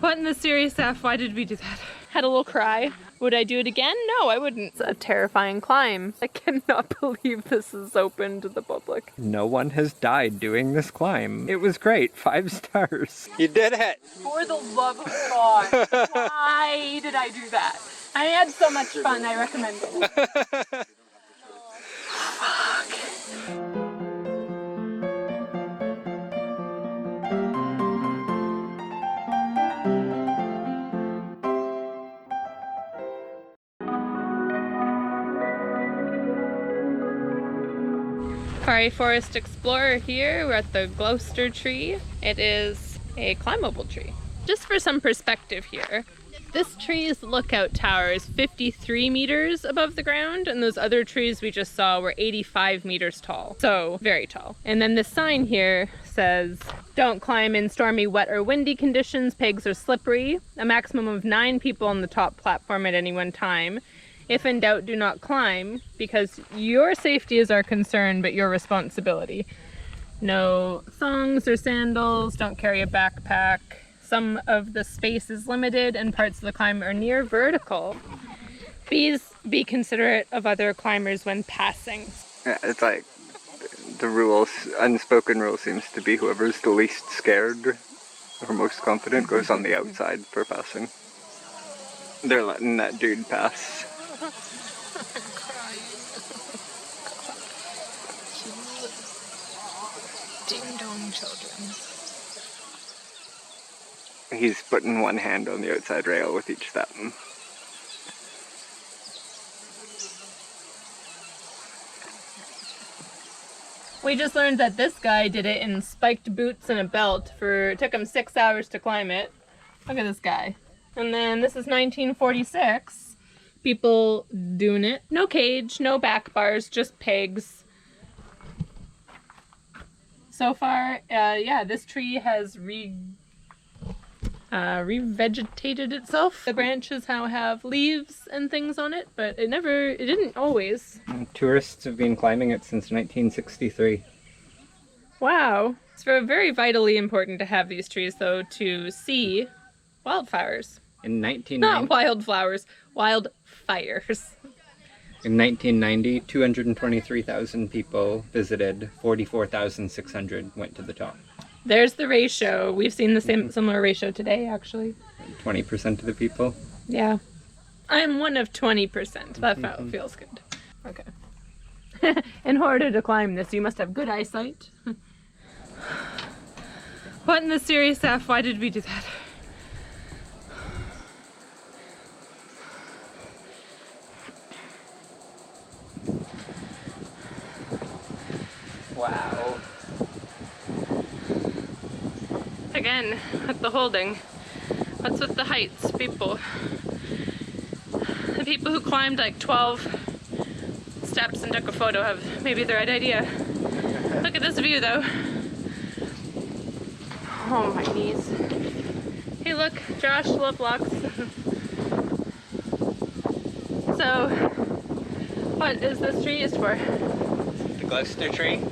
What in the serious F? Why did we do that? Had a little cry. Would I do it again? No, I wouldn't. It's a terrifying climb. I cannot believe this is open to the public. No one has died doing this climb. It was great. 5 stars. You did it! For the love of God, why did I do that? I had so much fun, I recommend it. Fuck. Karri Forest Explorer here. We're at the Gloucester Tree. It is a climbable tree. Just for some perspective here, this tree's lookout tower is 53 meters above the ground, and those other trees we just saw were 85 meters tall. So very tall. And then this sign here says, don't climb in stormy, wet, or windy conditions. Pegs are slippery. A maximum of 9 people on the top platform at any one time. If in doubt, do not climb, because your safety is our concern, but your responsibility. No thongs or sandals, don't carry a backpack. Some of the space is limited and parts of the climb are near vertical. Please be considerate of other climbers when passing. Yeah, it's like the rules, unspoken rule seems to be whoever's the least scared or most confident goes on the outside for passing. They're letting that dude pass. Ding dong children. He's putting one hand on the outside rail with each step. We just learned that this guy did it in spiked boots and a belt it took him 6 hours to climb it. Look at this guy. And then this is 1946. People doing it. No cage, no back bars, just pegs. So far, yeah, this tree has revegetated itself. The branches now have leaves and things on it, but it didn't always. Tourists have been climbing it since 1963. Wow. It's very vitally important to have these trees, though, to see wildflowers. In 1990, Not wildflowers, wildfires. In 1990, 223,000 people visited, 44,600 went to the top. There's the ratio. We've seen the similar ratio today, actually. 20% of the people. Yeah. I'm one of 20%. That feels good. Okay. In order to climb this, you must have good eyesight. What in the serious F? Why did we do that? Wow. Again, at the holding. What's with the heights, people? The people who climbed like 12 steps and took a photo have maybe the right idea. Look at this view, though. Oh, my knees. Hey, look, Josh Lovelocks. So, what is this tree used for? The Gloucester Tree.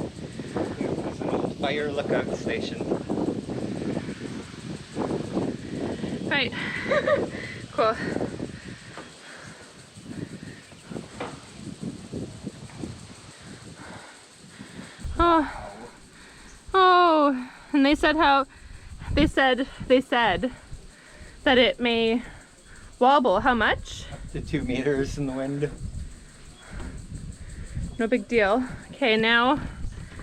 It's an old fire lookout station. Right. Cool. Oh, and they said that it may wobble. How much? Up to 2 meters in the wind. No big deal. Okay, now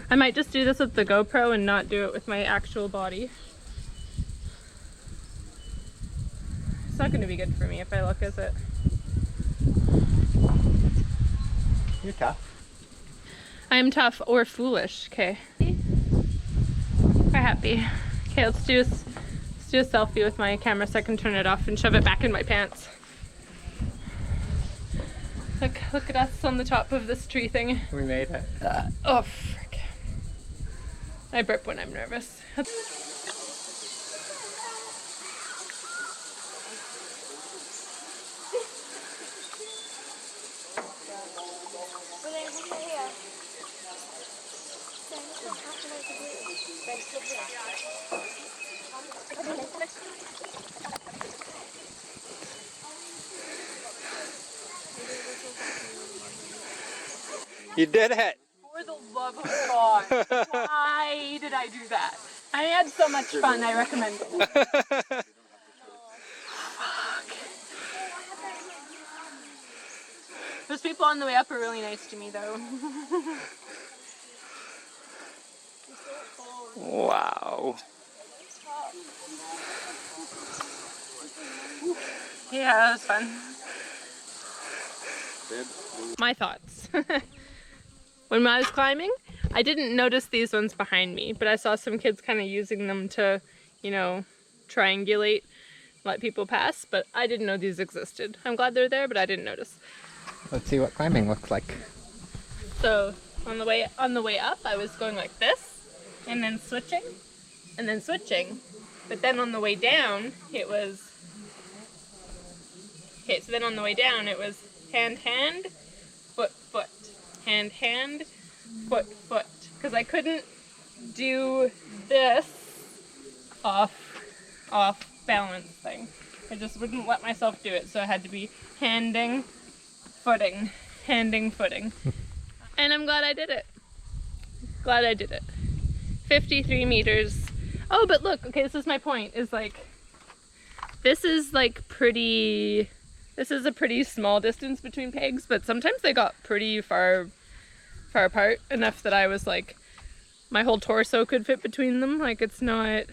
I might just do this with the GoPro and not do it with my actual body. It's not going to be good for me if I look, is it? You're tough. I am tough or foolish. Okay. We're happy. Okay, let's do a selfie with my camera so I can turn it off and shove it back in my pants. Look at us on the top of this tree thing. We made it. Oh, frick. I burp when I'm nervous. You did it! For the love of God, why did I do that? I had so much fun, I recommend it. Fuck. Those people on the way up are really nice to me, though. Wow. Yeah, that was fun. My thoughts. When I was climbing, I didn't notice these ones behind me, but I saw some kids kind of using them to, you know, triangulate, let people pass, but I didn't know these existed. I'm glad they're there, but I didn't notice. Let's see what climbing looks like. So on the way up, I was going like this, and then switching, but then on the way down, it was hand, hand, foot, foot, hand, hand, foot, foot, because I couldn't do this off balance thing. I just wouldn't let myself do it, so I had to be handing, footing. And I'm glad I did it. 53 meters. Oh, but look, okay, this is my point, is like, this is a pretty small distance between pegs, but sometimes they got pretty far apart, enough that I was like, my whole torso could fit between them, like it's not.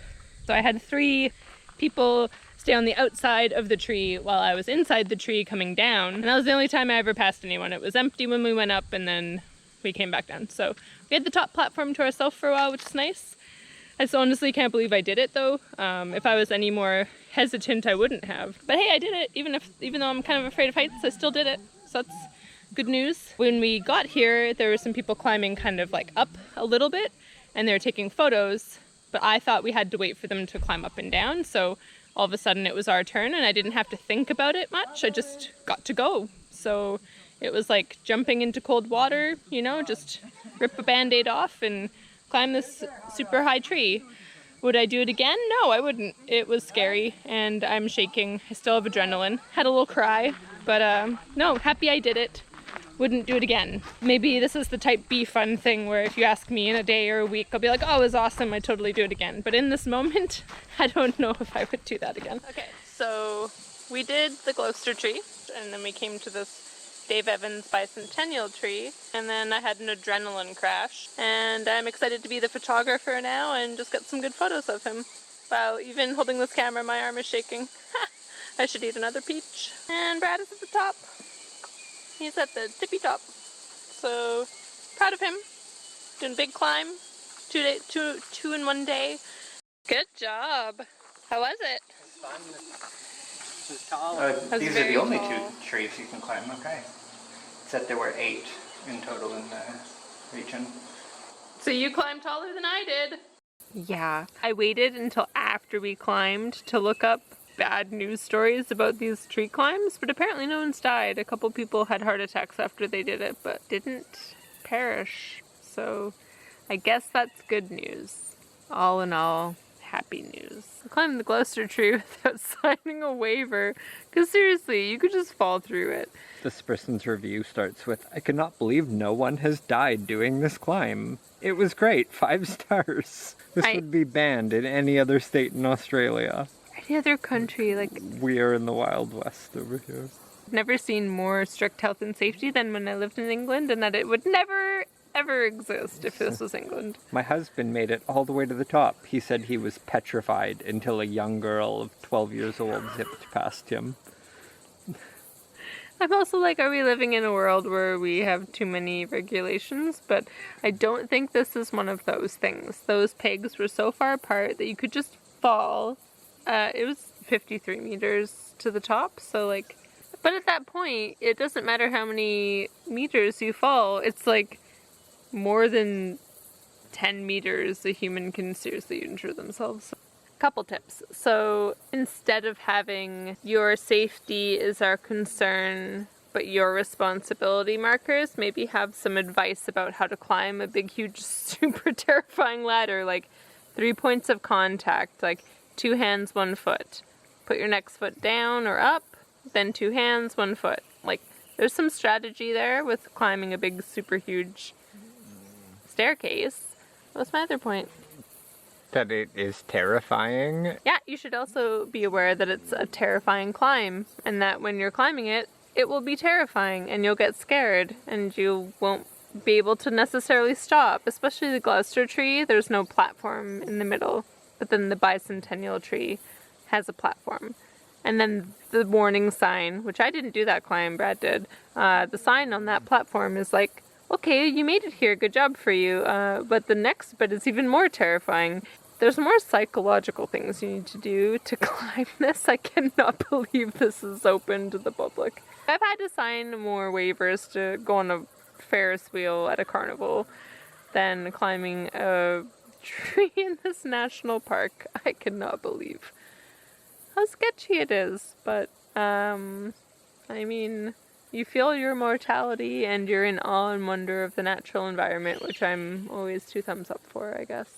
So I had 3 people stay on the outside of the tree while I was inside the tree coming down, and that was the only time I ever passed anyone. It was empty when we went up, and then we came back down. So we had the top platform to ourselves for a while, which is nice. I so honestly can't believe I did it though. If I was any more hesitant, I wouldn't have. But hey, I did it. Even though I'm kind of afraid of heights, I still did it. So that's good news. When we got here, there were some people climbing kind of like up a little bit, and they were taking photos, but I thought we had to wait for them to climb up and down. So all of a sudden it was our turn, and I didn't have to think about it much. I just got to go. So it was like jumping into cold water, you know, just rip a band-aid off and climb this super high tree. Would I do it again? No, I wouldn't. It was scary, and I'm shaking. I still have adrenaline. Had a little cry, but no, happy I did it. Wouldn't do it again. Maybe this is the type B fun thing where if you ask me in a day or a week, I'll be like, oh, it was awesome, I'd totally do it again. But in this moment, I don't know if I would do that again. Okay, so we did the Gloucester Tree, and then we came to this Dave Evans Bicentennial Tree, and then I had an adrenaline crash, and I'm excited to be the photographer now and just get some good photos of him. Wow, even holding this camera, my arm is shaking. I should eat another peach. And Brad is at the top. He's at the tippy top. So proud of him. Doing a big climb. 2 in 1 day. Good job. How was it? It's fun. It's tall. These are the only 2 trees you can climb, okay. It said there were 8 in total in the region. So you climbed taller than I did. Yeah. I waited until after we climbed to look up bad news stories about these tree climbs, but apparently no one's died. A couple people had heart attacks after they did it, but didn't perish. So I guess that's good news. All in all, happy news. I climbed the Gloucester Tree without signing a waiver, because seriously, you could just fall through it. This person's review starts with, I cannot believe no one has died doing this climb. It was great, 5 stars. This would be banned in any other state in Australia. Any other country, like... We are in the Wild West over here. I've never seen more strict health and safety than when I lived in England, and that it would never, ever exist if this was England. My husband made it all the way to the top. He said he was petrified until a young girl of 12 years old zipped past him. I'm also like, are we living in a world where we have too many regulations? But I don't think this is one of those things. Those pegs were so far apart that you could just fall. It was 53 meters to the top, so like, but at that point, it doesn't matter how many meters you fall, it's like more than 10 meters a human can seriously injure themselves. Couple tips. So instead of having your safety is our concern, but your responsibility markers, maybe have some advice about how to climb a big, huge, super terrifying ladder, like 3 points of contact, like 2 hands, 1 foot. Put your next foot down or up, then 2 hands, 1 foot. Like There's some strategy there with climbing a big, super huge staircase. What's my other point? That it is terrifying. Yeah, you should also be aware that it's a terrifying climb, and that when you're climbing it, it will be terrifying, and you'll get scared, and you won't be able to necessarily stop. Especially the Gloucester Tree, there's no platform in the middle, but then the Bicentennial Tree has a platform. And then the warning sign, which I didn't do that climb, Brad did, the sign on that platform is like, okay, you made it here, good job for you, but the next bit is even more terrifying. There's more psychological things you need to do to climb this. I cannot believe this is open to the public. I've had to sign more waivers to go on a Ferris wheel at a carnival than climbing a tree in this national park. I cannot believe how sketchy it is, but I mean, you feel your mortality and you're in awe and wonder of the natural environment, which I'm always 2 thumbs up for, I guess.